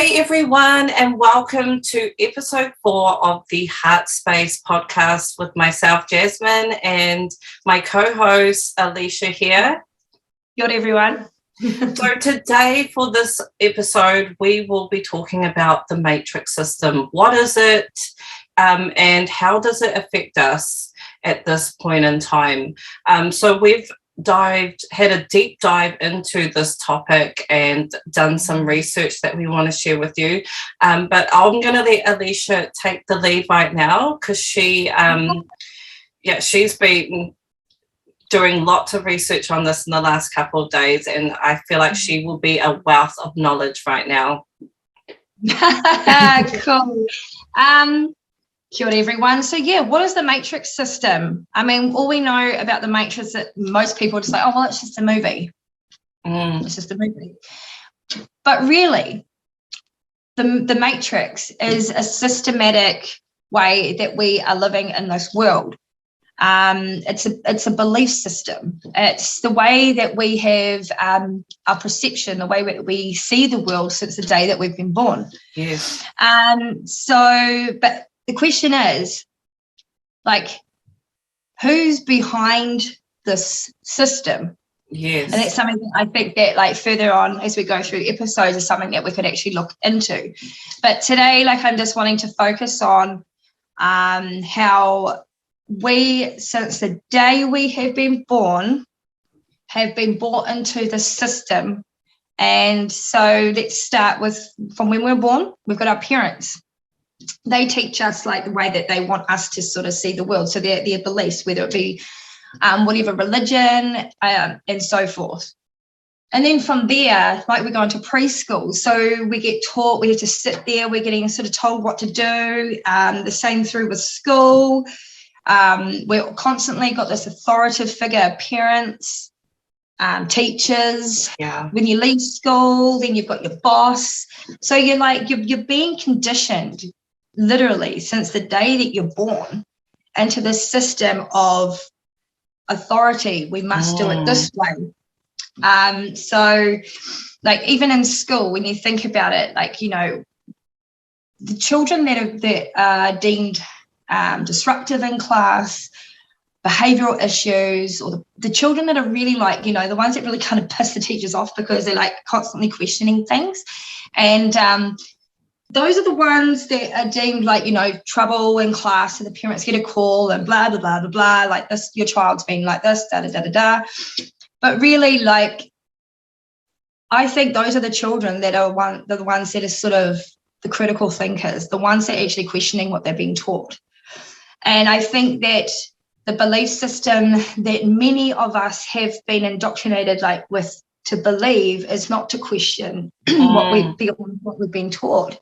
Hey everyone, and welcome to episode 4 of the HeartSpace podcast with myself, Jasmine, and my co-host, Alicia here. Kia ora, everyone. So today for this episode, we will be talking about the matrix system. What is it, and how does it affect us at this point in time? So we've had a deep dive into this topic and done some research that we want to share with you. But I'm going to let Alicia take the lead right now because she's been doing lots of research on this in the last couple of days, and I feel like she will be a wealth of knowledge right now. Cool. Kia ora, everyone. So, what is the matrix system? I mean, all we know about the matrix that most people just say, oh, well, it's just a movie. It's just a movie. But really, the matrix is a systematic way that we are living in this world. It's a belief system. It's the way that we have our perception, the way we see the world since the day that we've been born. Yes. But the question is, who's behind this system? Yes. And that's something that I think that, further on as we go through episodes is something that we could actually look into. But today, I'm just wanting to focus on how we, since the day we have been born, have been brought into the system. And so let's start with from when we're born. We've got our parents. They teach us the way that they want us to sort of see the world. So their beliefs, whether it be whatever religion and so forth. And then from there, we go into preschool. So we get taught, we have to sit there, we're getting sort of told what to do. The same through with school. We're constantly got this authoritative figure, parents, teachers. Yeah. When you leave school, then you've got your boss. So you're being conditioned literally since the day that you're born into this system of authority. We must do it this way. So even in school, when you think about it, the children that are deemed disruptive in class, behavioral issues, or the children that are really the ones that really kind of piss the teachers off because they're constantly questioning things. And those are the ones that are deemed trouble in class, so the parents get a call and blah, blah, blah, blah, blah, this, your child's been like this, da, da, da, da, da. But really, I think those are the children that are the ones that are sort of the critical thinkers, the ones that are actually questioning what they're being taught. And I think that the belief system that many of us have been indoctrinated to believe is not to question what we've been taught.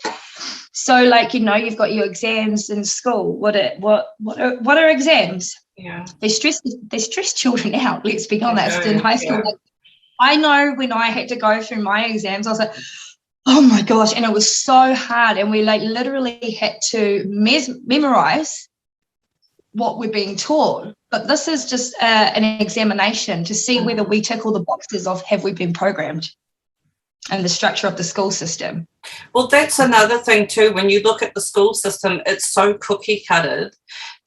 So you've got your exams in school. What are exams? Yeah. They stress children out, let's be honest. In high school, I know when I had to go through my exams, I was like, oh my gosh, and it was so hard, and we literally had to memorize what we're being taught. But this is just an examination to see whether we tick all the boxes of have we been programmed and the structure of the school system. Well, that's another thing too. When you look at the school system, it's so cookie cutted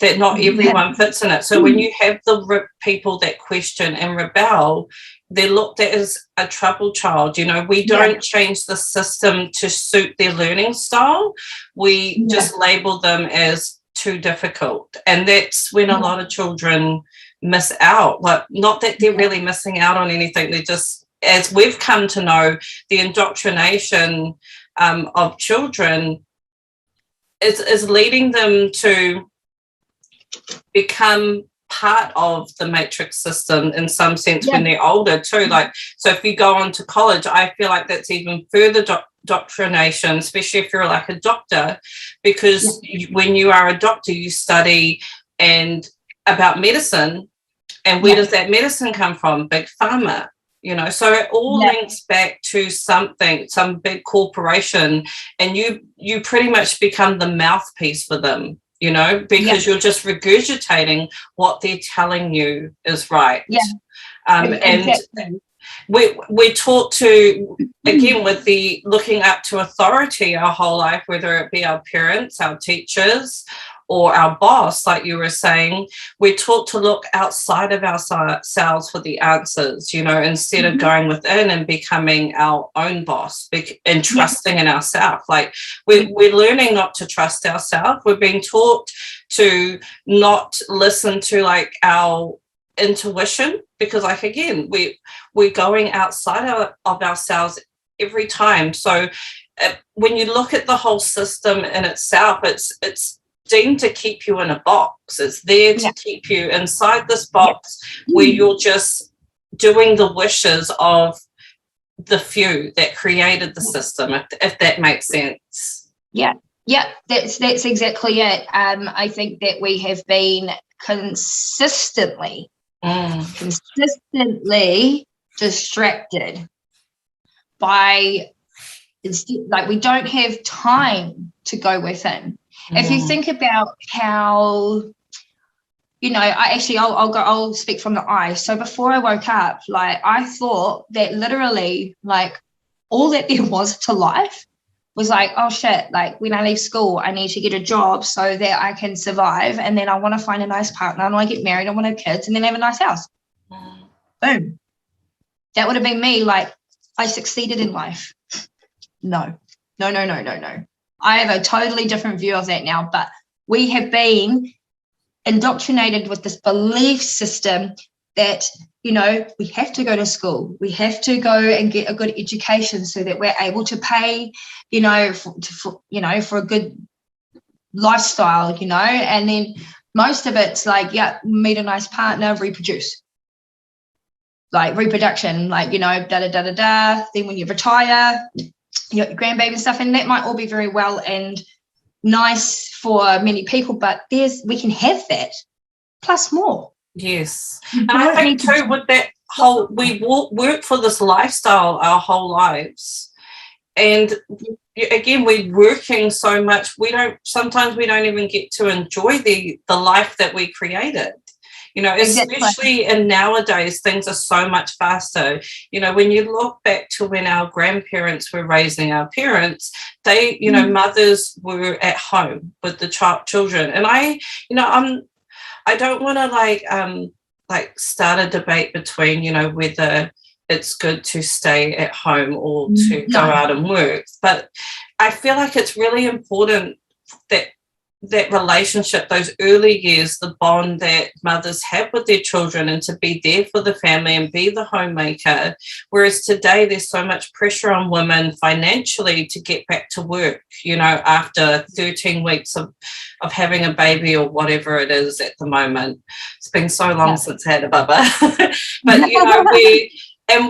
that not everyone fits in it. So when you have the people that question and rebel, they're looked at as a troubled child. We don't change the system to suit their learning style. We just label them as too difficult. And that's when a lot of children miss out. Not that they're really missing out on anything. They're just, as we've come to know, the indoctrination of children is leading them to become part of the matrix system in some sense when they're older too. So if you go on to college, I feel like that's even further indoctrination, especially if you're a doctor, because when you are a doctor, you study about medicine, and where does that medicine come from? Big pharma. So it all links back to something, some big corporation, and you pretty much become the mouthpiece for them, because you're just regurgitating what they're telling you is right. Exactly. we're taught to, again, with the looking up to authority our whole life, whether it be our parents, our teachers, or our boss, like you were saying, we're taught to look outside of ourselves for the answers, you know, instead of going within and becoming our own boss and trusting in ourselves. Like we're learning not to trust ourselves. We're being taught to not listen to like our intuition, because like, again, we're going outside of ourselves every time. So when you look at the whole system in itself, it's deemed to keep you in a box. It's there to keep you inside this box where you're just doing the wishes of the few that created the system, if that makes sense. Yeah, that's exactly it. I think that we have been consistently distracted by, like, we don't have time to go within. If you think about how, you know, I'll speak from the I. So before I woke up, like, I thought that literally, like, all that there was to life was like, oh shit, like, when I leave school, I need to get a job so that I can survive, and then I want to find a nice partner, and I want to get married, I want to have kids, and then have a nice house. Boom. That would have been me. Like, I succeeded in life. No. I have a totally different view of that now, but we have been indoctrinated with this belief system that, you know, we have to go to school, we have to go and get a good education so that we're able to pay, you know, for a good lifestyle, you know, and then most of it's like, meet a nice partner, reproduce. Like reproduction, like, you know, da. Then when you retire, you got your grandbaby and stuff, and that might all be very well and nice for many people, but we can have that plus more. Yes. And I think too, with that whole, we work for this lifestyle our whole lives, and again, we're working so much, sometimes we don't even get to enjoy the life that we created. You know, especially in nowadays, things are so much faster. You know, when you look back to when our grandparents were raising our parents, they, you know, mothers were at home with the children. And I don't want to like start a debate between, you know, whether it's good to stay at home or to go out and work. But I feel like it's really important that relationship, those early years, the bond that mothers have with their children, and to be there for the family and be the homemaker. Whereas today there's so much pressure on women financially to get back to work, you know, after 13 weeks of having a baby or whatever it is at the moment. It's been so long since I had a bubba. But, you know,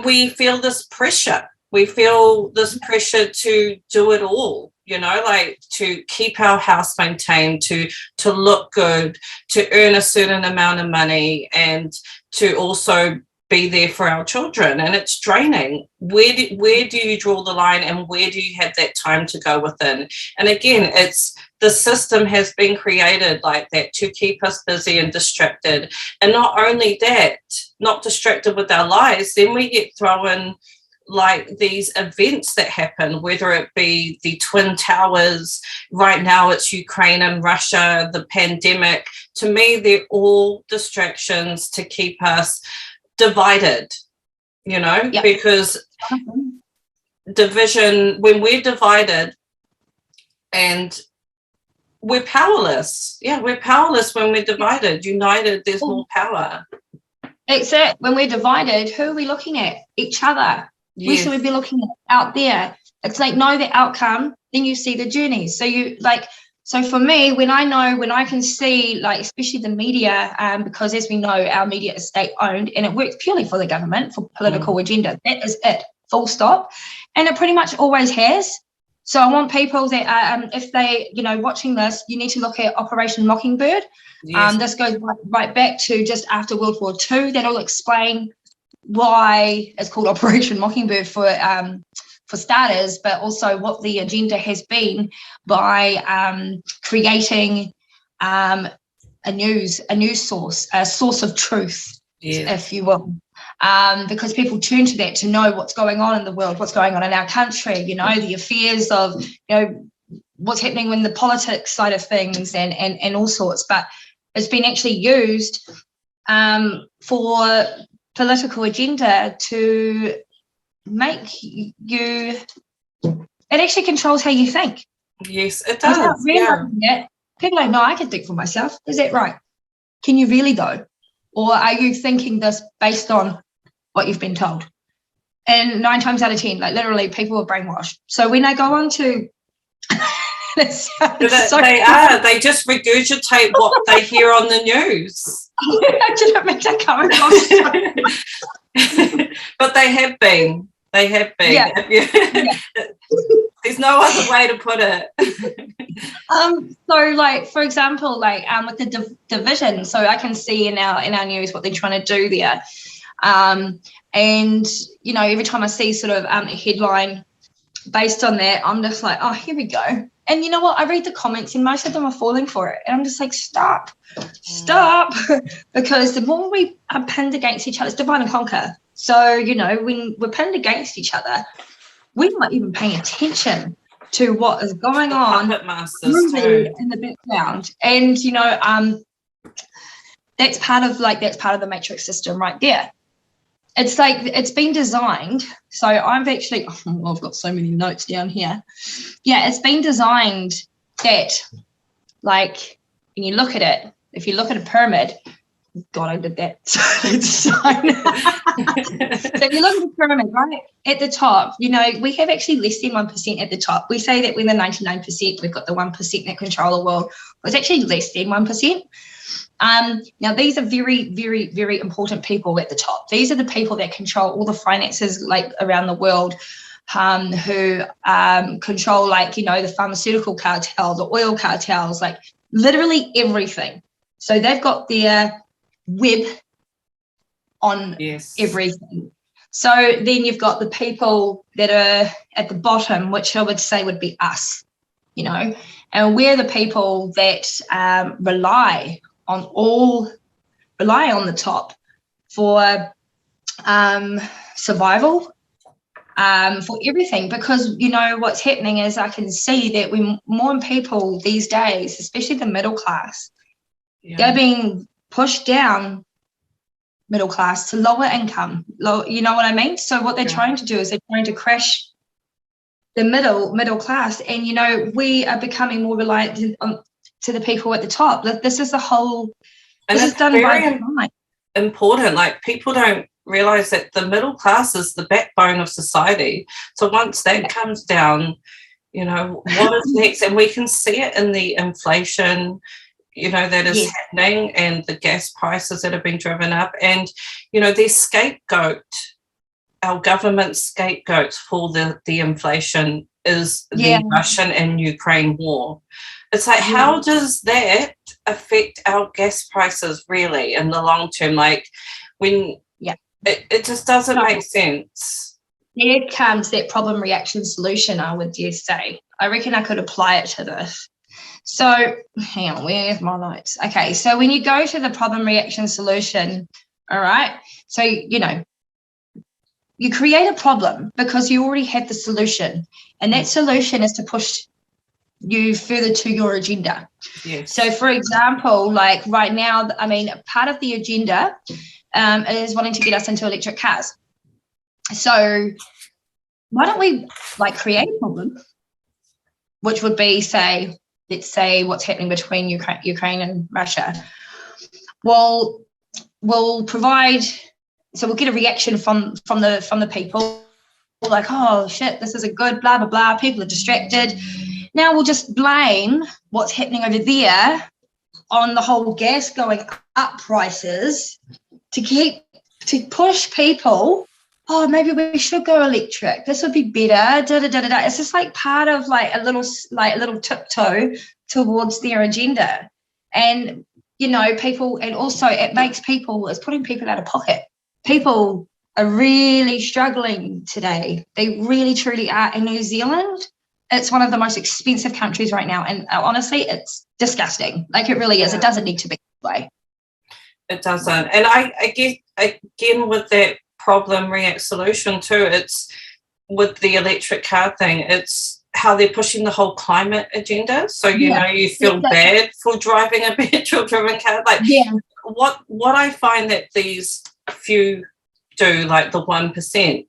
we feel this pressure. We feel this pressure to do it all, you know, like to keep our house maintained, to look good, to earn a certain amount of money, and to also be there for our children. And it's draining. Where do you draw the line, and where do you have that time to go within? And again, it's the system has been created like that to keep us busy and distracted. And not only that, not distracted with our lives, then we get thrown like these events that happen, whether it be the Twin Towers, right now it's Ukraine and Russia, the pandemic. To me, they're all distractions to keep us divided, you know, because division, when we're divided, and we're powerless. Yeah, we're powerless when we're divided. United, there's more power. It's it. When we're divided, who are we looking at? Each other. Yes. We should be looking out there. It's like, know the outcome, then you see the journey. So so for me, when I can see, like, especially the media, because as we know, our media is state owned and it works purely for the government, for political agenda. That is it, full stop. And it pretty much always has. So I want people that, if they, you know, watching this, you need to look at Operation Mockingbird. Yes. This goes right back to just after World War II. That'll explain why it's called Operation Mockingbird for starters, but also what the agenda has been by creating a news source, a source of truth, if you will. because people turn to that to know what's going on in the world, what's going on in our country, you know, the affairs of, you know, what's happening in the politics side of things and all sorts. But it's been actually used for political agenda to make you, it actually controls how you think. Yes, it does. Yeah. That, people are like, no, I can think for myself. Is that right? Can you really though? Or are you thinking this based on what you've been told? And 9 times out of 10, like literally people are brainwashed. So when I go on to they just regurgitate what they hear on the news. I didn't mean to come across. But they have been. Yeah. There's no other way to put it. So like, for example, like with the division, so I can see in our news what they're trying to do there. And, you know, every time I see sort of a headline based on that, I'm just like, oh, here we go. And you know what? I read the comments and most of them are falling for it. And I'm just like, stop. Because the more we are pinned against each other, it's divide and conquer. So, you know, when we're pinned against each other, we're not even paying attention to what is going on in the background. And, you know, that's part of the matrix system right there. It's like it's been designed. So I've got so many notes down here. Yeah, it's been designed that, like, when you look at it, if you look at a pyramid, God, I did that. So if you look at the pyramid, right, at the top, you know, we have actually less than 1% at the top. We say that we're the 99%, we've got the 1% that control the world. Well, it's actually less than 1%. Now, these are very, very, very important people at the top. These are the people that control all the finances, like, around the world, who control, like, you know, the pharmaceutical cartel, the oil cartels, like literally everything. So they've got their web on everything. So then you've got the people that are at the bottom, which I would say would be us, you know, and we're the people that rely on the top for survival, for everything, because, you know, what's happening is I can see that more people these days, especially the middle class, they're being pushed down middle class to lower income, you know what I mean? So what they're trying to do is they're trying to crash the middle class, and, you know, we are becoming more reliant to the people at the top. This is the whole, and this is done by design. Important, like, people don't realize that the middle class is the backbone of society. So once that comes down, you know, what is next? And we can see it in the inflation, you know, that is happening, and the gas prices that have been driven up. And, you know, our government scapegoats for the inflation is the Russian and Ukraine war. It's like, how does that affect our gas prices really in the long term? Like, when it just doesn't make sense. Here comes that problem reaction solution, I would dare say. I reckon I could apply it to this. So hang on, where's my notes? Okay, so when you go to the problem reaction solution, all right, so, you know, you create a problem because you already have the solution, and that solution is to push you further to your agenda. So for example, like right now, I mean, part of the agenda is wanting to get us into electric cars. So why don't we, like, create a problem, which would be, let's say what's happening between Ukraine and Russia. Well, we'll provide, so we'll get a reaction from the people, like, oh shit, this isn't good, blah blah blah, people are distracted. Now we'll just blame what's happening over there on the whole gas going up prices to push people. Oh, maybe we should go electric. This would be better. Da, da, da, da, da. It's just like part of like a little tiptoe towards their agenda. And, you know, people, and also it makes people, it's putting people out of pocket. People are really struggling today. They really, truly are. In New Zealand, it's one of the most expensive countries right now. And honestly, it's disgusting. Like, it really is. It doesn't need to be that way. It doesn't. And I guess, again, with that problem, react, solution too. It's with the electric car thing, it's how they're pushing the whole climate agenda. So, you feel bad for driving a petrol driven car. Like, what I find that these few do, like the 1%,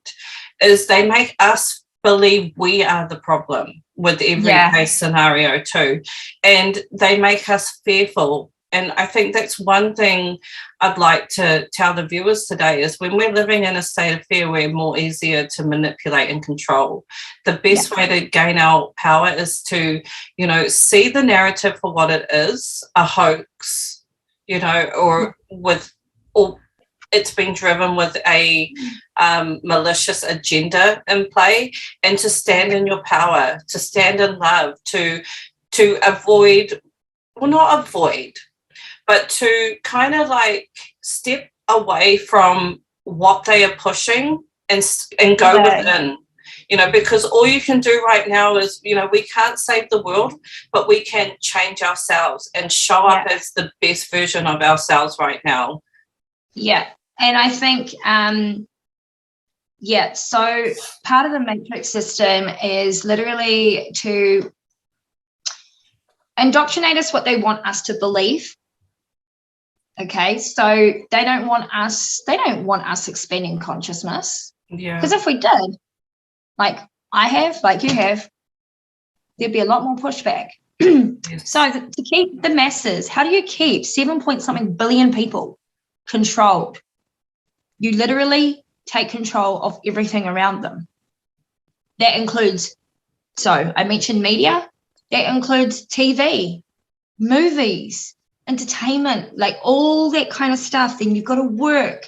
is they make us believe we are the problem with every case scenario too. And they make us fearful. And I think that's one thing I'd like to tell the viewers today is when we're living in a state of fear, we're more easier to manipulate and control. The best way to gain our power is to, see the narrative for what it is, a hoax, or it's been driven with a malicious agenda in play, and to stand in your power, to stand in love, to avoid, well, not avoid, but to kind of like step away from what they are pushing and go within, because all you can do right now is, we can't save the world, but we can change ourselves and show up as the best version of ourselves right now. Yeah. And I think, so part of the matrix system is literally to indoctrinate us what they want us to believe. Okay, so they don't want us expanding consciousness. Yeah. Because if we did, like I have, like you have, there'd be a lot more pushback. Yes. So to keep the masses, how do you keep 7-point-something billion people controlled? You literally take control of everything around them. That includes, so I mentioned media, that includes TV, movies, entertainment, like all that kind of stuff. Then you've got to work,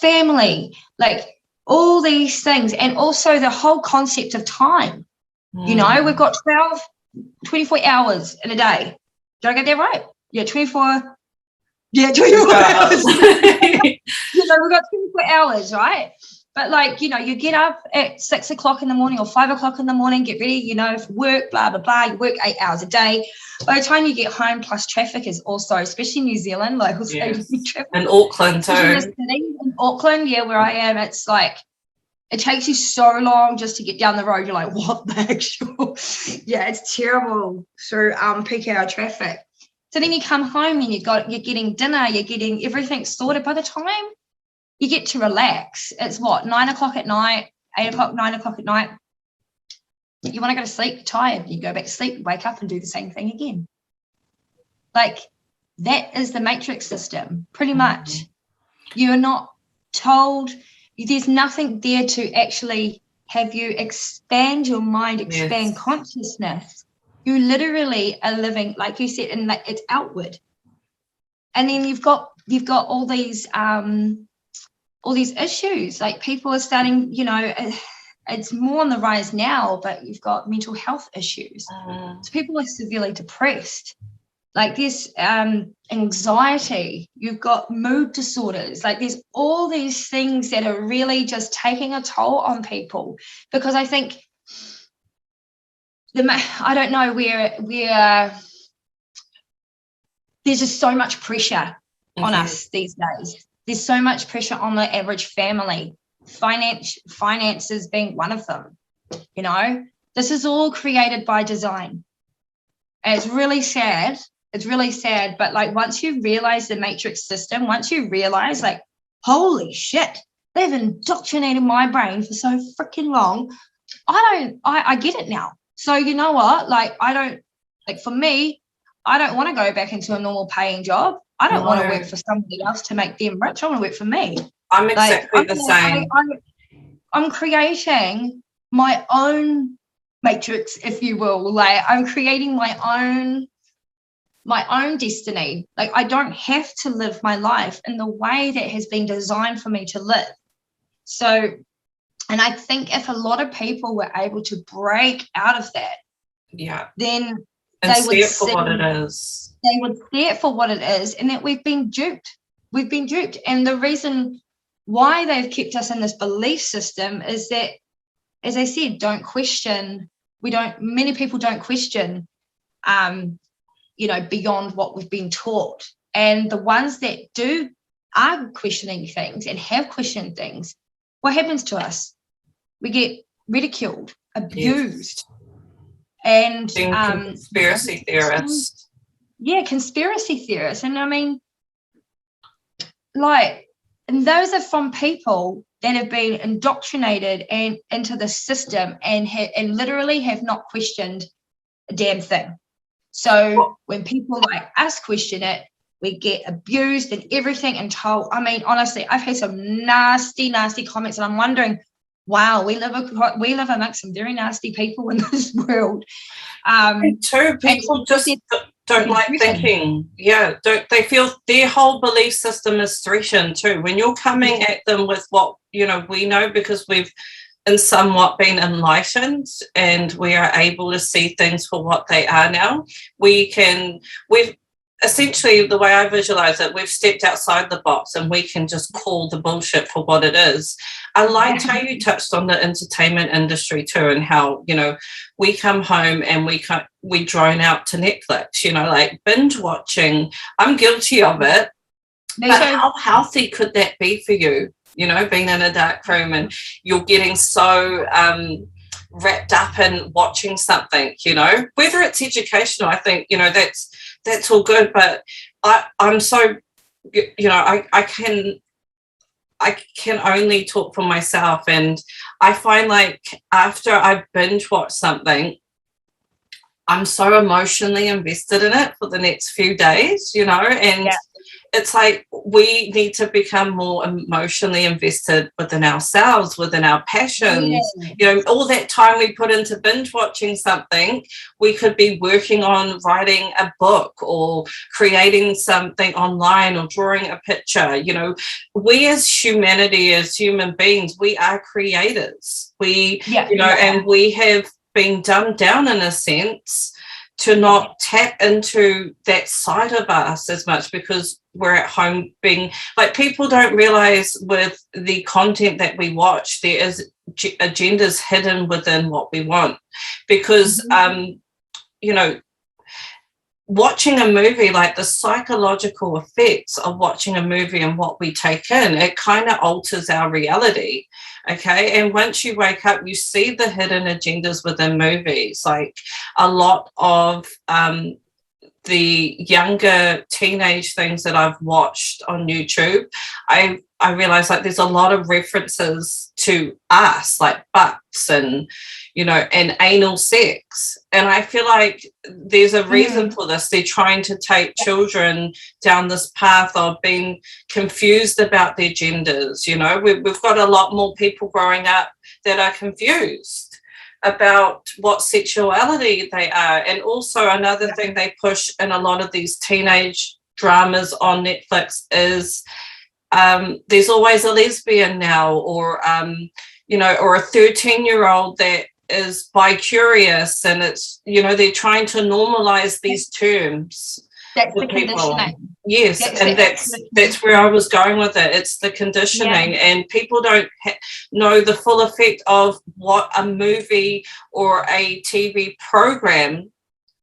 family, like all these things. And also the whole concept of time. We've got 24 hours in a day. Did I get that right? Yeah, 24. Yeah, 24 hours. We've got 24 hours, right? But like, you get up at 6 o'clock in the morning or 5 o'clock in the morning, get ready, for work, blah, blah, blah. You work 8 hours a day. By the time you get home, plus traffic is also, especially New Zealand, like also traffic. And Auckland too. In Auckland, where I am, it's like, it takes you so long just to get down the road. You're like, what the actual? It's terrible through peak hour traffic. So then you come home and you're getting dinner, you're getting everything sorted. By the time you get to relax, it's 9 o'clock at night, 8 o'clock, 9 o'clock at night. You want to go to sleep, you're tired, you go back to sleep, wake up and do the same thing again. Like, that is the matrix system, pretty much. You are not told, there's nothing there to actually have you expand your mind, expand consciousness. You literally are living, like you said, and like it's outward. And then you've got all these issues. Like people are starting, it's more on the rise now, but you've got mental health issues. So people are severely depressed. Like there's anxiety, you've got mood disorders, like there's all these things that are really just taking a toll on people, because I think I don't know where there's just so much pressure on us these days. There's so much pressure on the average family, finances being one of them. This is all created by design. And it's really sad. It's really sad. But like once you realize the matrix system, once you realize like, holy shit, they've indoctrinated my brain for so freaking long. I get it now. So you know what? Like for me, I don't want to go back into a normal paying job. I don't want to work for somebody else to make them rich. I want to work for me. I'm exactly the same. I'm creating my own matrix, if you will. Like I'm creating my own destiny. Like I don't have to live my life in the way that has been designed for me to live. So, and I think if a lot of people were able to break out of that, then and they would see it for what it is. They would see it for what it is, and that we've been duped. We've been duped. And the reason why they've kept us in this belief system is that, as I said, many people don't question, beyond what we've been taught. And the ones that are questioning things and have questioned things, what happens to us? We get ridiculed, abused, and conspiracy theorists. Yeah, conspiracy theorists. And I mean, like, and those are from people that have been indoctrinated and into the system and literally have not questioned a damn thing. So when people like us question it, we get abused and everything and told. I mean, honestly, I've had some nasty comments, and I'm wondering, wow, we live amongst some very nasty people in this world. Too, people just don't like thinking. Yeah, they feel their whole belief system is threatened too. When you're coming at them with what we know, because we've in somewhat been enlightened and we are able to see things for what they are now. We've essentially, the way I visualize it, we've stepped outside the box and we can just call the bullshit for what it is. I liked how you touched on the entertainment industry too, and how, we come home and we drone out to Netflix, like binge watching. I'm guilty of it. But how healthy could that be for you? Being in a dark room and you're getting so wrapped up in watching something, whether it's educational, I think, that's all good. But I'm so, I can only talk for myself. And I find like after I binge watch something, I'm so emotionally invested in it for the next few days, and it's like we need to become more emotionally invested within ourselves, within our passions. All that time we put into binge watching something, we could be working on writing a book or creating something online or drawing a picture. We as humanity, as human beings, we are creators. And we have been dumbed down in a sense to not tap into that side of us as much, because we're at home being like, people don't realize with the content that we watch, there is agendas hidden within what we want, because watching a movie, like the psychological effects of watching a movie and what we take in, it kind of alters our reality. Okay. And once you wake up, you see the hidden agendas within movies. Like a lot of the younger teenage things that I've watched on YouTube, I realize like there's a lot of references to us, like butts and, and anal sex. And I feel like there's a reason for this. They're trying to take children down this path of being confused about their genders. We've got a lot more people growing up that are confused about what sexuality they are. And also another thing they push in a lot of these teenage dramas on Netflix is there's always a lesbian now, or or a 13-year-old that is bi-curious, and it's they're trying to normalize these terms. That's the conditioning. Yes, that's where I was going with it. It's the conditioning, and people don't know the full effect of what a movie or a TV program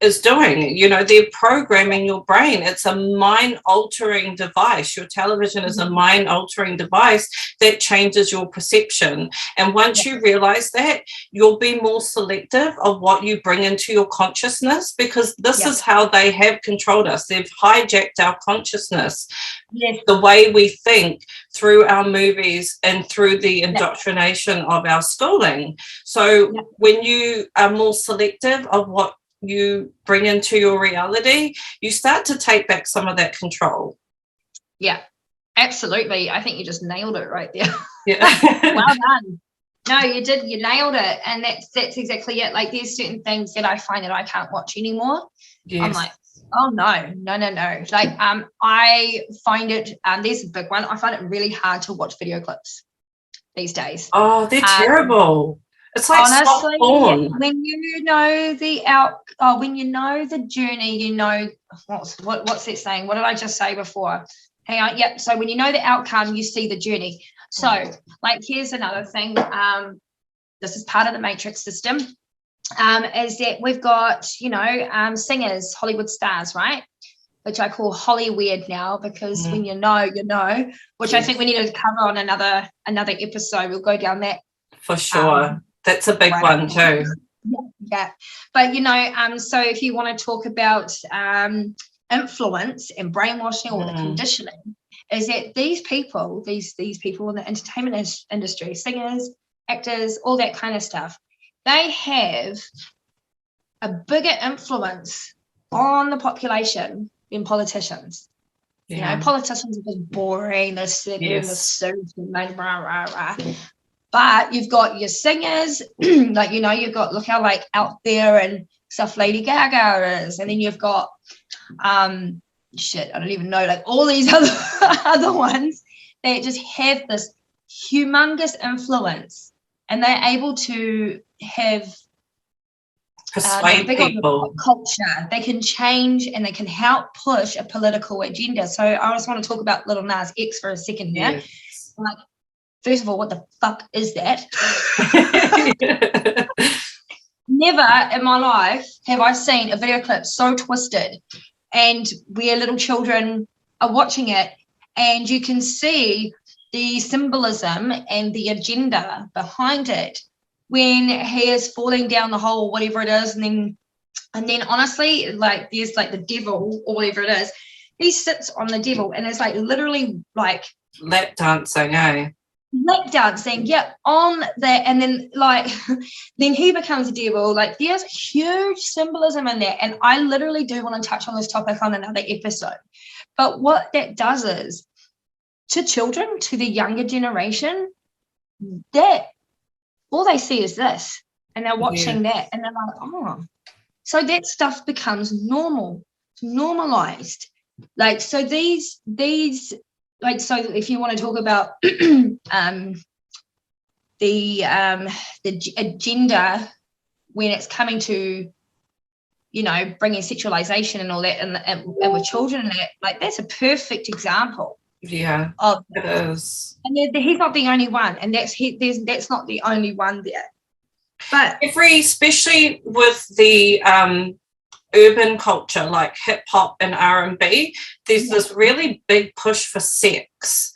is doing. They're programming your brain. It's a mind-altering device. Your television is a mind-altering device that changes your perception. And once you realize that, you'll be more selective of what you bring into your consciousness, because this is how they have controlled us. They've hijacked our consciousness, the way we think, through our movies and through the indoctrination of our schooling. So when you are more selective of what you bring into your reality, you start to take back some of that control. Yeah, absolutely. I think you just nailed it right there. Yeah. Well done. No, you did. You nailed it. And that's exactly it. Like there's certain things that I find that I can't watch anymore. Yes. I'm like, oh no. Like I find it, there's a big one. I find it really hard to watch video clips these days. Oh, they're terrible. It's like honestly, porn. When you know when you know the journey, what's that saying? What did I just say before? Hang on. Yep. So when you know the outcome, you see the journey. So like, here's another thing. This is part of the matrix system. Is that we've got, singers, Hollywood stars, right? which I call Holly weird now, because when you know, which I think we need to cover on another episode. We'll go down that. For sure. That's a big one too. Yeah. But, so if you want to talk about influence and brainwashing or the conditioning, is that these people in the entertainment industry, singers, actors, all that kind of stuff, they have a bigger influence on the population than politicians. Yeah. Politicians are just boring. They're sitting in the suit and like rah, rah, rah. But you've got your singers, like, you've got, look how like out there and stuff Lady Gaga is. And then you've got, I don't even know, like all these other ones that just have this humongous influence, and they're able to have persuade people. Culture. They can change and they can help push a political agenda. So I just want to talk about Lil Nas X for a second here. Yes. Like, first of all, what the fuck is that? Never in my life have I seen a video clip so twisted, and where little children are watching it and you can see the symbolism and the agenda behind it when he is falling down the hole, whatever it is, and then honestly, like, there's like the devil or whatever it is, he sits on the devil and it's like literally like lap dancing, on that, and then like then he becomes a devil. Like, there's huge symbolism in that, and I literally do want to touch on this topic on another episode. But what that does is, to children, to the younger generation, that all they see is this, and they're watching that, and they're like, oh, so that stuff becomes normalized. Like, so these like, so if you want to talk about the agenda when it's coming to, bringing sexualization and all that, and with children and that, like, that's a perfect example. Yeah, of it is. And he's not the only one, and that's not the only one there. But especially with the urban culture like hip hop and R&B, there's this really big push for sex,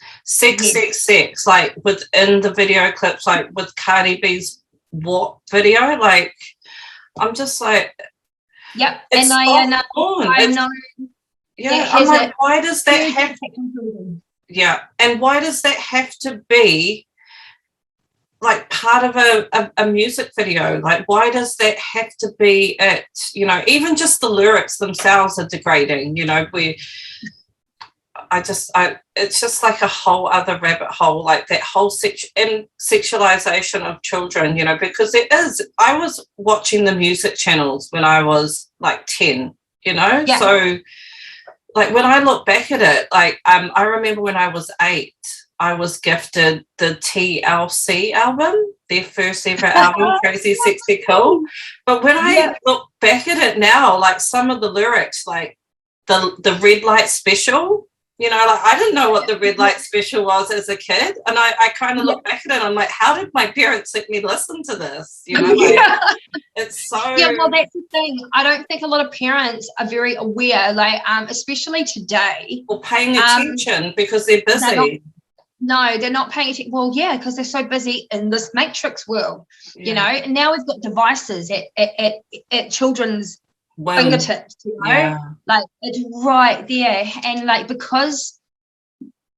like within the video clips, like with Cardi B's What video, like, I'm just like, yep. And I know. Yeah, I'm like, why does that have to? Yeah, and why does that have to be like part of a music video? Like, why does that have to be it? Even just the lyrics themselves are degrading. It's just like a whole other rabbit hole, like that whole sexualization of children. Because it is. I was watching the music channels when I was like 10. So. Like, when I look back at it, like, I remember when I was 8, I was gifted the TLC album, their first ever album, Crazy Sexy Cool. But when I look back at it now, like, some of the lyrics, like the Red Light Special, like, I didn't know what the Red Light Special was as a kid. And I kind of look back at it and I'm like, how did my parents let me listen to this? It's so... Yeah, well, that's the thing. I don't think a lot of parents are very aware, like, especially today. Or paying attention because they're busy. They're not paying attention. Well, yeah, because they're so busy in this matrix world, And now we've got devices at children's fingertips, like, it's right there. And like, because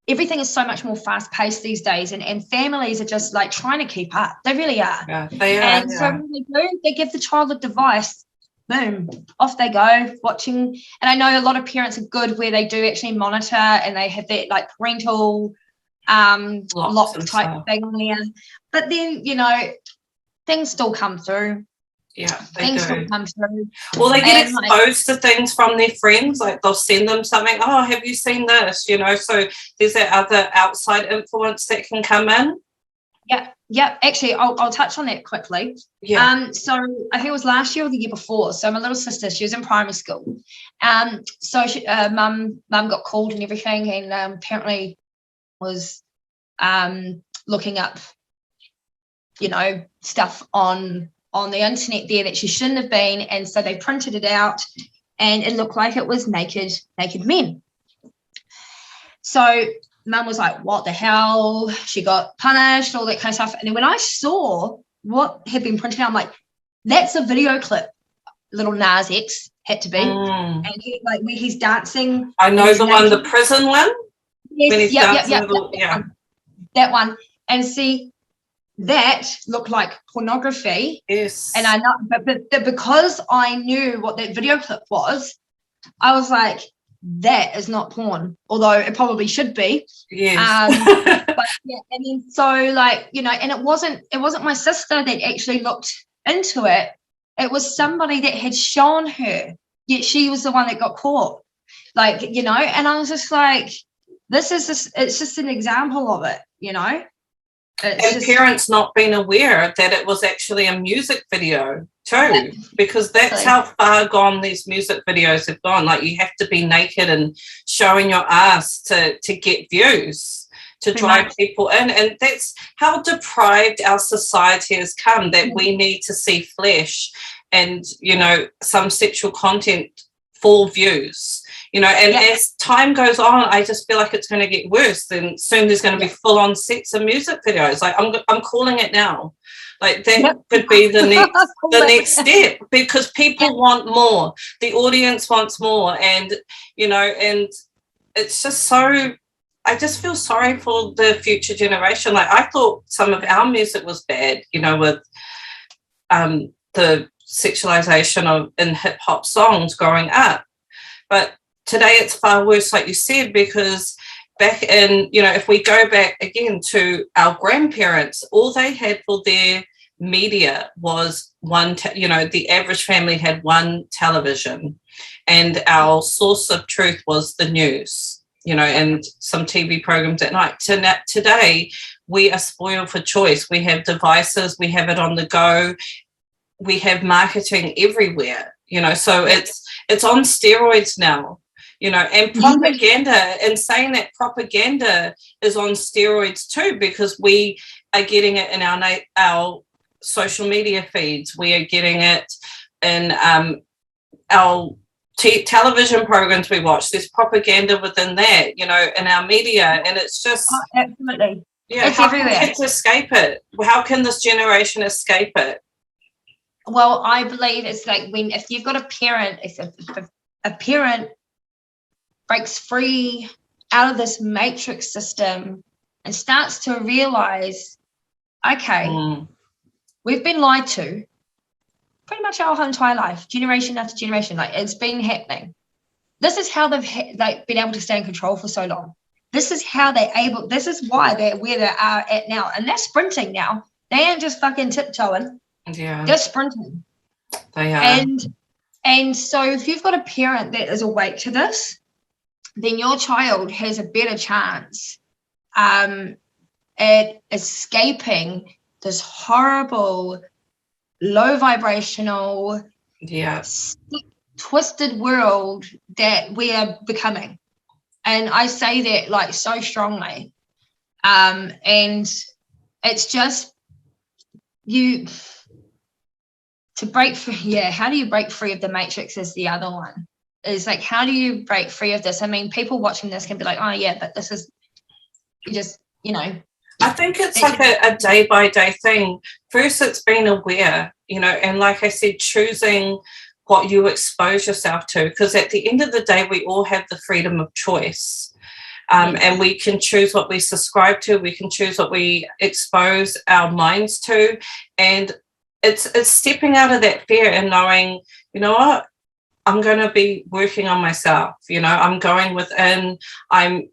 everything is so much more fast paced these days, and families are just like trying to keep up. They really are. Yeah, they are. And so when they do, they give the child a device, boom, off they go watching. And I know a lot of parents are good where they do actually monitor, and they have that like parental lock type thing on there. But then, things still come through. Yeah, they do. Come through. Well, they get exposed to things from their friends. Like, they'll send them something. Oh, have you seen this? So there's that other outside influence that can come in. Yeah. Actually, I'll touch on that quickly. Yeah. So I think it was last year or the year before. So my little sister, she was in primary school. So she, mum got called and everything, and apparently was looking up, stuff on the internet there that she shouldn't have been, and so they printed it out and it looked like it was naked men. So Mum was like, what the hell? She got punished, all that kind of stuff. And then when I saw what had been printed out, I'm like, that's a video clip. Little Nas X had to be. And he, like, where he's dancing. I know the one, the prison one. Yes, when he's that one. And see, that looked like pornography. Yes. And I know, but because I knew what that video clip was, I was like, that is not porn, although it probably should be. Yes. But yeah, and then so, like, you know, and it wasn't my sister that actually looked into it. It was somebody that had shown her, yet she was the one that got caught. Like, you know, and I was just like, it's just an example of it, you know. And parents not being aware that it was actually a music video too, because that's how far gone these music videos have gone. Like, you have to be naked and showing your ass to get views, to drive people in. And that's how deprived our society has come, that we need to see flesh and, you know, some sexual content for views. You know, and as time goes on, I just feel like it's going to get worse. Then soon there's going to be full-on sex and music videos. Like, I'm calling it now. Like, that could be the next step, because people want more. The audience wants more, and you know, and it's just so. I just feel sorry for the future generation. Like, I thought some of our music was bad, you know, with the sexualization of in hip hop songs growing up, but today it's far worse, like you said, because back in, you know, if we go back again to our grandparents, all they had for their media was you know, the average family had one television, and our source of truth was the news, you know, and some TV programs at night. Today, we are spoiled for choice. We have devices, we have it on the go, we have marketing everywhere, you know, so it's on steroids now. You know, and propaganda, and saying that propaganda is on steroids too, because we are getting it in our social media feeds. We are getting it in our television programs we watch. There's propaganda within that, you know, in our media, and it's just absolutely, yeah. It's how everywhere. can kids escape it? How can this generation escape it? Well, I believe it's like if you've got a parent, if a parent breaks free out of this matrix system and starts to realize, okay, we've been lied to pretty much our whole entire life, generation after generation. Like, it's been happening. This is how they've been able to stay in control for so long. This is how this is why they're where they are at now. And they're sprinting now. They ain't just fucking tiptoeing. Yeah. They're sprinting. They are. And so if you've got a parent that is awake to this, then your child has a better chance at escaping this horrible, low vibrational, twisted world that we are becoming. And I say that like so strongly. And it's just to break free. Yeah, how do you break free of the matrix is the other one. Is like, how do you break free of this? I mean, people watching this can be like, oh yeah, but this is, you just, you know. I think it's like a day by day thing. First, it's being aware, you know, and like I said, choosing what you expose yourself to, because at the end of the day, we all have the freedom of choice. And we can choose what we subscribe to. We can choose what we expose our minds to. And it's stepping out of that fear and knowing, you know what, I'm going to be working on myself. You know, I'm going within, I'm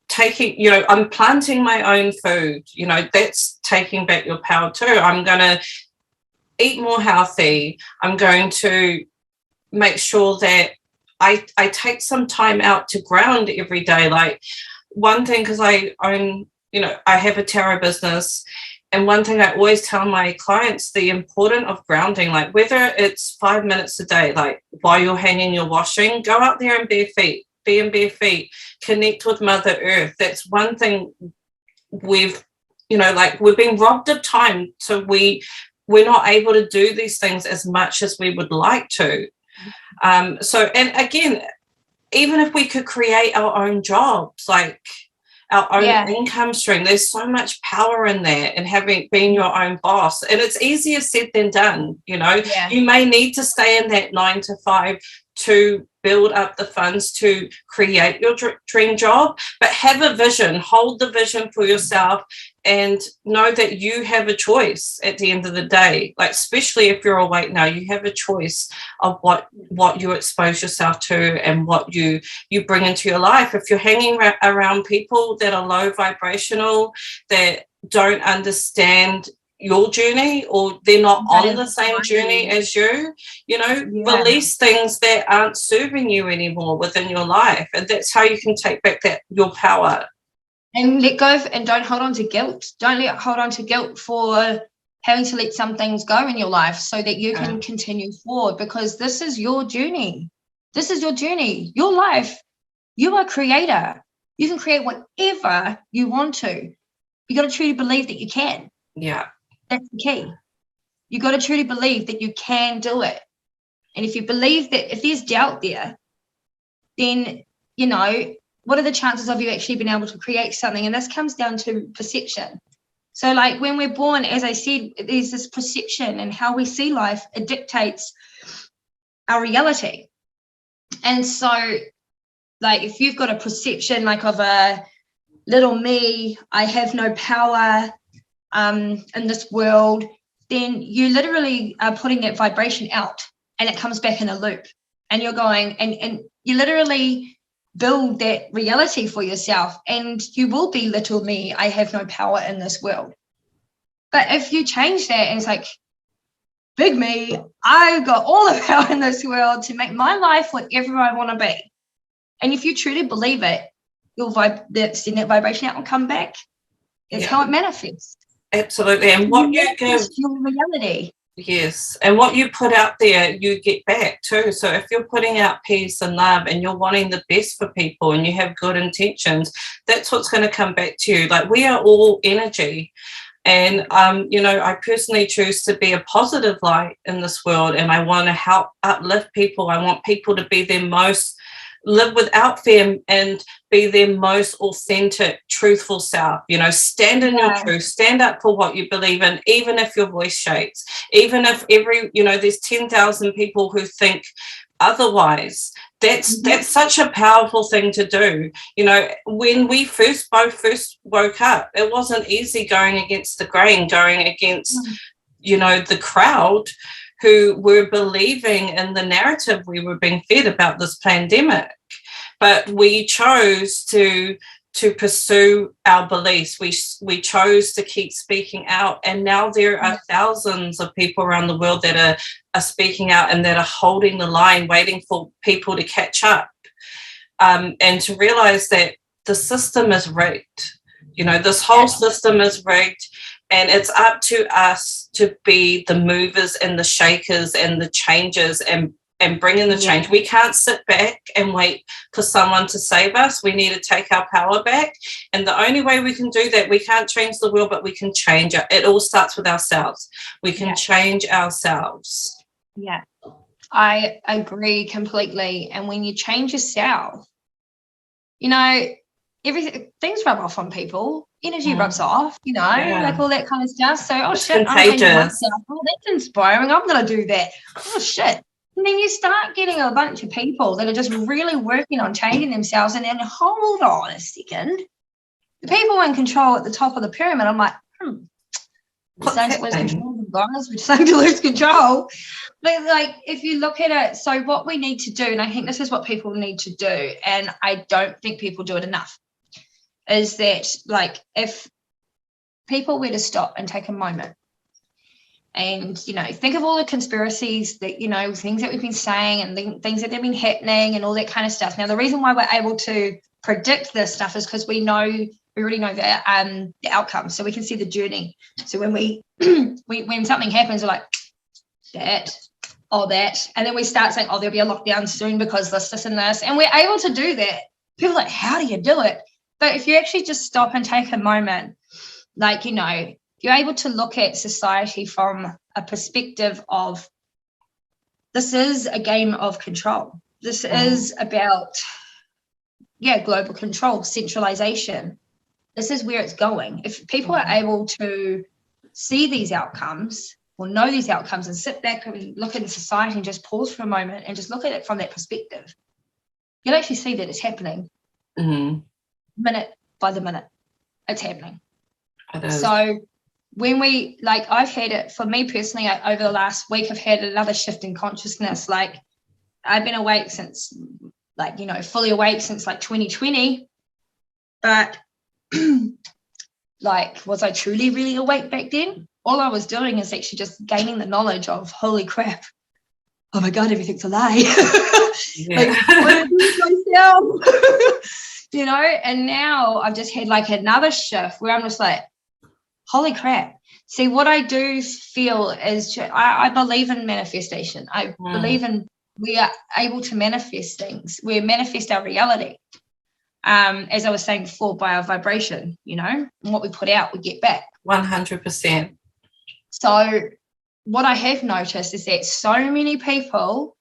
taking, you know, I'm planting my own food. You know, that's taking back your power too. I'm going to eat more healthy. I'm going to make sure that I take some time out to ground every day. Like, one thing, because I own, you know, I have a tarot business, and one thing I always tell my clients, the importance of grounding, like whether it's 5 minutes a day, like while you're hanging your washing, go out there and be in bare feet, connect with Mother Earth. That's one thing we've, you know, like we've been robbed of time. So we're not able to do these things as much as we would like to. So, and again, even if we could create our own jobs, like our own income stream, there's so much power in that, and being your own boss. And it's easier said than done. You may need to stay in that 9 to 5 to build up the funds to create your dream job, but have a vision, hold the vision for yourself, and know that you have a choice at the end of the day. Like, especially if you're awake now, you have a choice of what you expose yourself to and what you bring into your life. If you're hanging around people that are low vibrational, that don't understand your journey, or they're not on the same journey as you, release things that aren't serving you anymore within your life. And that's how you can take back your power. And let go and don't hold on to guilt. Don't hold on to guilt for having to let some things go in your life so that you can continue forward, because this is your journey. This is your journey, your life. You are a creator. You can create whatever you want to. You got to truly believe that you can. Yeah. That's the key. You got to truly believe that you can do it. And if you believe that, if there's doubt there, then, what are the chances of you actually being able to create something? And this comes down to perception. So like when we're born, as I said, there's this perception, and how we see life, it dictates our reality. And so like if you've got a perception like of a little me, I have no power in this world, then you literally are putting that vibration out, and it comes back in a loop, and you're going and you literally build that reality for yourself, and you will be little me, I have no power in this world. But if you change that and it's like, big me, I've got all the power in this world to make my life whatever I want to be. And if you truly believe it, you'll send that vibration out and come back. That's how it manifests. Absolutely. And what you give, your reality. Yes, and what you put out there, you get back too. So if you're putting out peace and love, and you're wanting the best for people, and you have good intentions, that's what's going to come back to you. Like, we are all energy. And, I personally choose to be a positive light in this world, and I want to help uplift people. I want people to be their most, live without fear, and be their most authentic, truthful self. Stand in your truth, stand up for what you believe in, even if your voice shakes, even if there's 10,000 people who think otherwise. That's such a powerful thing to do. When we first woke up, it wasn't easy going against the grain, going against the crowd who were believing in the narrative we were being fed about this pandemic. But we chose to pursue our beliefs. We chose to keep speaking out, and now there are thousands of people around the world that are speaking out, and that are holding the line, waiting for people to catch up, and to realize that the system is rigged. This whole system is rigged, and it's up to us to be the movers and the shakers and the changers, and bring in the change. We can't sit back and wait for someone to save us. We need to take our power back. And the only way we can do that, we can't change the world, but we can change it. It all starts with ourselves. We can change ourselves. Yeah, I agree completely. And when you change yourself, things rub off on people. Energy rubs off, like all that kind of stuff. So, it's shit, contagious. I'm changing myself. Oh, that's inspiring. I'm going to do that. Oh, shit. And then you start getting a bunch of people that are just really working on changing themselves. And then, hold on a second. The people in control at the top of the pyramid, I'm like, we're starting to lose control, guys. We're starting to lose control. But, like, if you look at it, so what we need to do, and I think this is what people need to do, and I don't think people do it enough, is that, like, if people were to stop and take a moment, and, think of all the conspiracies that, things that we've been saying, and things that have been happening, and all that kind of stuff. Now, the reason why we're able to predict this stuff is because we already know the outcome, so we can see the journey. So when when something happens, we're like, that, and then we start saying, there'll be a lockdown soon because this, and this, and we're able to do that. People are like, how do you do it? But if you actually just stop and take a moment, like, you're able to look at society from a perspective of this is a game of control. This is about, global control, centralization. This is where it's going. If people are able to see these outcomes or know these outcomes and sit back and look at society and just pause for a moment and just look at it from that perspective, you'll actually see that it's happening minute by the minute. It's happening. It is. So when we, like, I've had it, for me personally, over the last week, I've had another shift in consciousness. Like, I've been awake since, like, fully awake since like 2020. But like, was I truly really awake back then? All I was doing is actually just gaining the knowledge of, holy crap, oh my God, everything's a lie. Like, what am I doing myself? And now I've just had like another shift where I'm just like, holy crap. See, what I do feel is I believe in manifestation. I believe in, we are able to manifest things. We manifest our reality. As I was saying before, by our vibration, and what we put out, we get back. 100%. So what I have noticed is that so many people,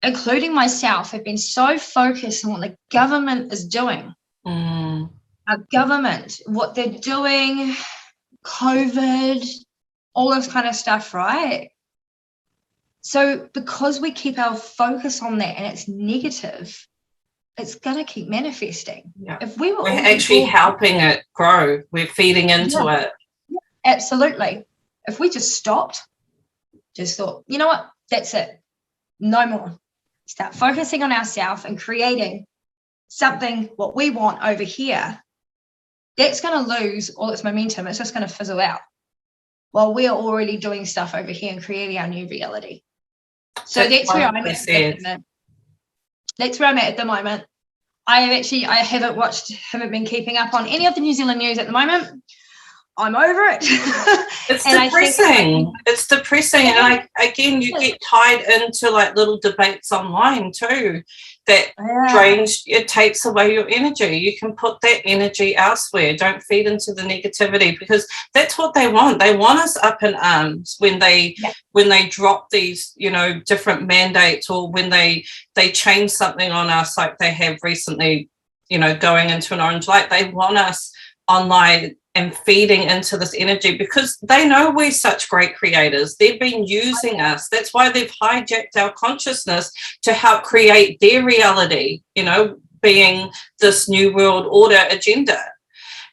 including myself, have been so focused on what the government is doing. Our government, what they're doing, COVID, all this kind of stuff, right? So because we keep our focus on that and it's negative, it's going to keep manifesting. Yeah. If we were We're actually helping it grow. We're feeding into it. Absolutely. If we just stopped, just thought, you know what, that's it. No more. Start focusing on ourselves and creating something, what we want over here, that's going to lose all its momentum. It's just going to fizzle out while we're already doing stuff over here and creating our new reality. So that's where I'm at the moment. That's where I'm at the moment. I haven't been keeping up on any of the New Zealand news at the moment. I'm over it. It's depressing. It's depressing. And again, you get tied into like little debates online too that drains, it takes away your energy. You can put that energy elsewhere. Don't feed into the negativity, because that's what they want. They want us up in arms when they drop these, different mandates, or when they change something on us, like they have recently, going into an orange light. They want us online and feeding into this energy because they know we're such great creators. They've been using us. That's why they've hijacked our consciousness to help create their reality, being this new world order agenda.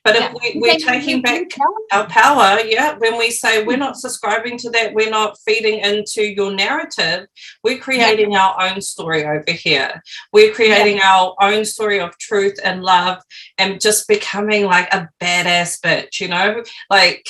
But if we're taking back our power, when we say we're not subscribing to that, we're not feeding into your narrative, we're creating our own story over here. We're creating our own story of truth and love and just becoming like a badass bitch, like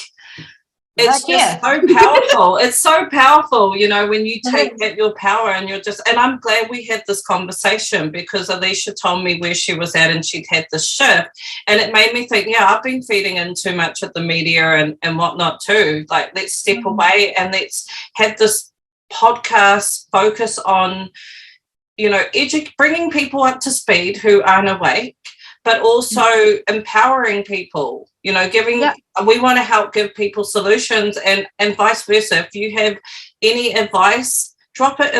it's just so powerful. It's so powerful, when you take back your power and and I'm glad we had this conversation, because Alicia told me where she was at and she'd had this shift, and it made me think, I've been feeding in too much of the media and whatnot too. Like, let's step away and let's have this podcast focus on, bringing people up to speed who aren't awake, but also empowering people, we want to help give people solutions and vice versa. If you have any advice, drop it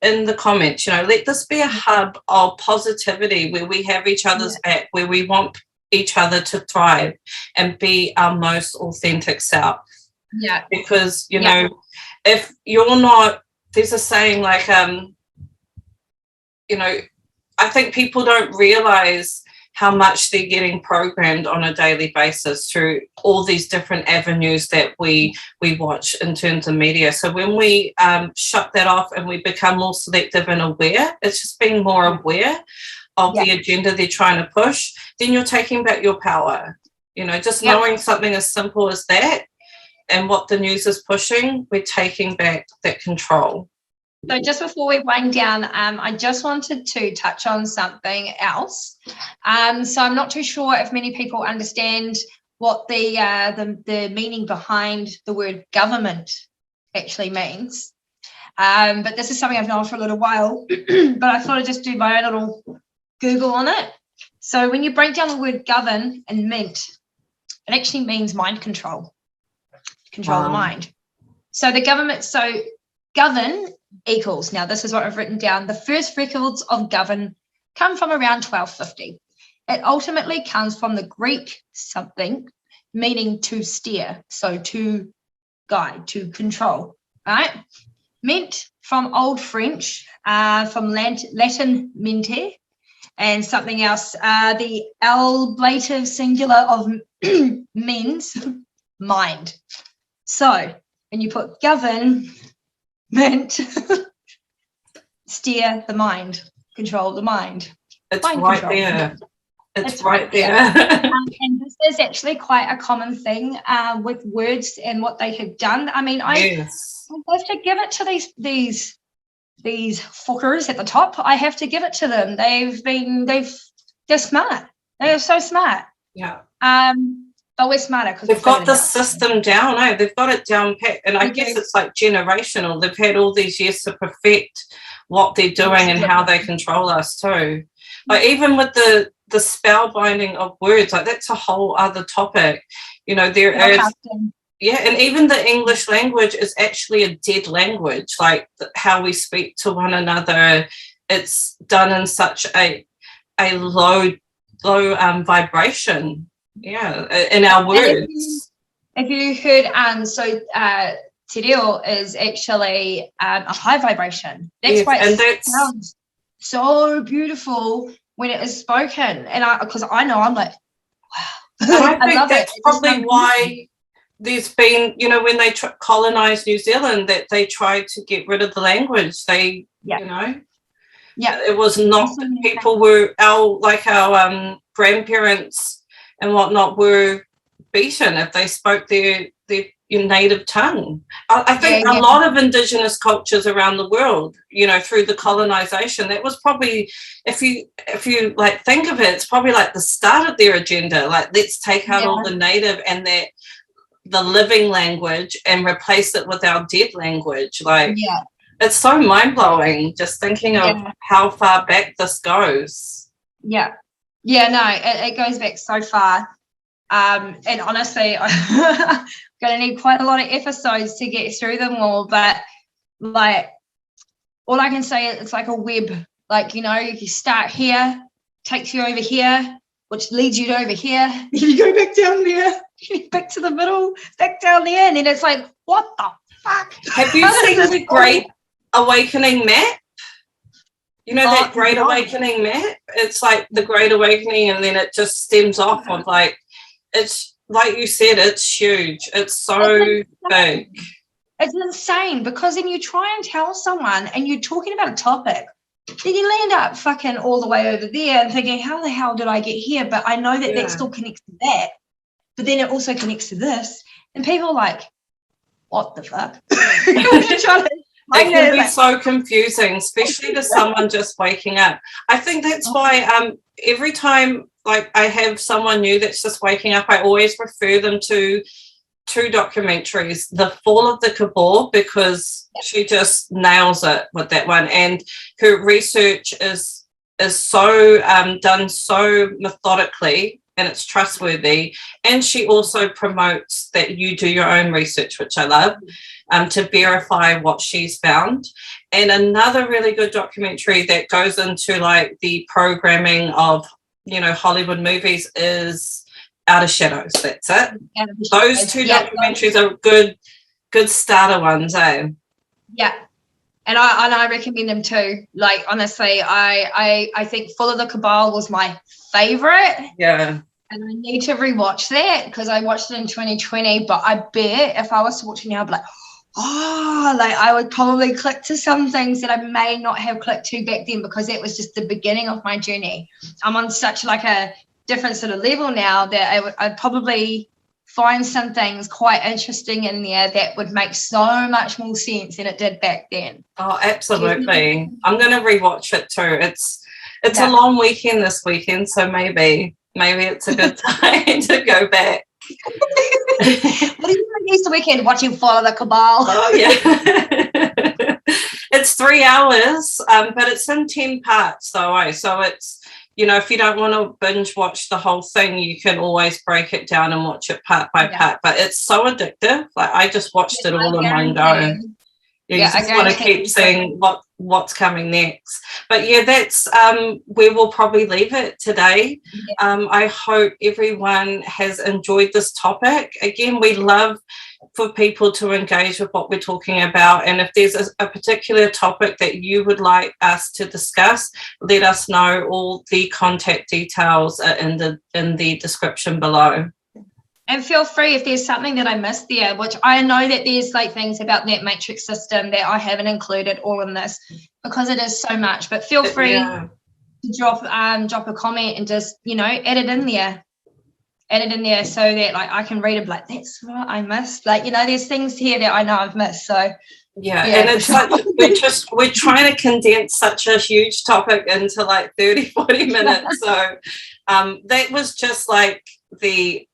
in the comments. Let this be a hub of positivity where we have each other's back, where we want each other to thrive and be our most authentic self. Yeah. Because, if you're not, there's a saying like, I think people don't realize how much they're getting programmed on a daily basis through all these different avenues that we watch in terms of media. So when we shut that off and we become more selective and aware, it's just being more aware of the agenda they're trying to push, then you're taking back your power. Just knowing something as simple as that and what the news is pushing, we're taking back that control. So just before we wind down, I just wanted to touch on something else. So I'm not too sure if many people understand what the meaning behind the word government actually means. But this is something I've known for a little while, but I thought I'd just do my own little Google on it. So when you break down the word govern and mint, it actually means mind control the mind. So the government, govern equals. Now, this is what I've written down. The first records of govern come from around 1250. It ultimately comes from the Greek something, meaning to steer, so to guide, to control, right? Meant from Old French, from Latin mente, and something else, the ablative singular of means mind. So when you put govern, meant steer the mind, control the mind. It's mind right control. there. It's right there. And this is actually quite a common thing with words and what they have done. I mean, I have to give it to these fuckers at the top. I have to give it to them. They're smart. They are so smart. Yeah. But we're smarter because they've got the system down. They've got it down pat, and I guess it's like generational. They've had all these years to perfect what they're doing and how they control us too. Like even with the spellbinding of words, like that's a whole other topic. You know, there is. Yeah, and even the English language is actually a dead language. Like how we speak to one another, it's done in such a low vibration. Yeah, in our words. If you heard, so te reo is actually a high vibration. That's why it sounds so beautiful when it is spoken. And because I know, I'm like, wow. I think that's probably why there's been, you know, when they colonized New Zealand, that they tried to get rid of the language. They, you know, it was not that people were our grandparents and whatnot were beaten if they spoke their native tongue. I think a lot of Indigenous cultures around the world, you know, through the colonization, that was probably, if you like think of it, it's probably like the start of their agenda. Like, let's take out all the native and the living language and replace it with our dead language. Like, it's so mind-blowing just thinking of how far back this goes. No, it goes back so far. And honestly, I'm going to need quite a lot of episodes to get through them all. But, like, all I can say is it's like a web. Like, you know, you start here, takes you over here, which leads you to over here. You go back down there, back to the middle, back down there. And then it's like, what the fuck? Have you seen the Great Awakening map? You know that Great Awakening map? It's like the Great Awakening, and then it just stems off of, like, it's like you said, it's huge. It's so big. It's insane, because then you try and tell someone and you're talking about a topic, then you land up fucking all the way over there and thinking, how the hell did I get here? But I know that that still connects to that, but then it also connects to this. And people are like, what the fuck? It can be so confusing, especially to someone just waking up. I think that's why every time, like, I have someone new that's just waking up, I always refer them to two documentaries, The Fall of the Cabal, because she just nails it with that one, and her research is so done so methodically, and it's trustworthy, and she also promotes that you do your own research, which I love, to verify what she's found. And another really good documentary that goes into, like, the programming of, you know, Hollywood movies is Outer Shadows. That's it. Those two documentaries are good starter ones, eh? Yeah. And I recommend them too. Like, honestly, I think Full of the Cabal was my favorite. Yeah. And I need to rewatch that because I watched it in 2020. But I bet if I was to watch it now, I'd be like, I would probably click to some things that I may not have clicked to back then, because it was just the beginning of my journey. I'm on such like a different sort of level now that I'd probably find some things quite interesting in there that would make so much more sense than it did back then. Oh, absolutely. I'm going to rewatch it too. It's a long weekend this weekend, so maybe it's a good time to go back. What are you doing this weekend? Watching Fall of the Cabal? Oh, yeah. It's 3 hours, but it's in 10 parts, though. So it's, you know, if you don't want to binge watch the whole thing, you can always break it down and watch it part by part. But it's so addictive. Like, I just watched it all in one go. You just want to keep seeing what's coming next. But yeah, that's where we'll probably leave it today. I hope everyone has enjoyed this topic. Again, we love for people to engage with what we're talking about, and if there's a particular topic that you would like us to discuss, let us know. All the contact details are in the description below. And feel free if there's something that I missed there, which I know that there's like things about that matrix system that I haven't included all in this because it is so much, but feel free to drop a comment and just, add it in there so that like I can read it, like, that's what I missed. Like, there's things here that I know I've missed. So yeah. And it's like we're trying to condense such a huge topic into like 30-40 minutes. So that was just like the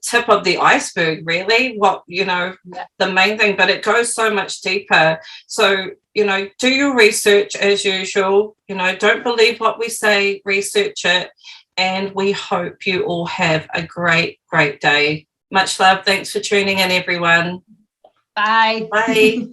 tip of the iceberg, really, the main thing, but it goes so much deeper. So, do your research as usual, don't believe what we say, research it, and we hope you all have a great, great day. Much love. Thanks for tuning in, everyone. Bye. Bye.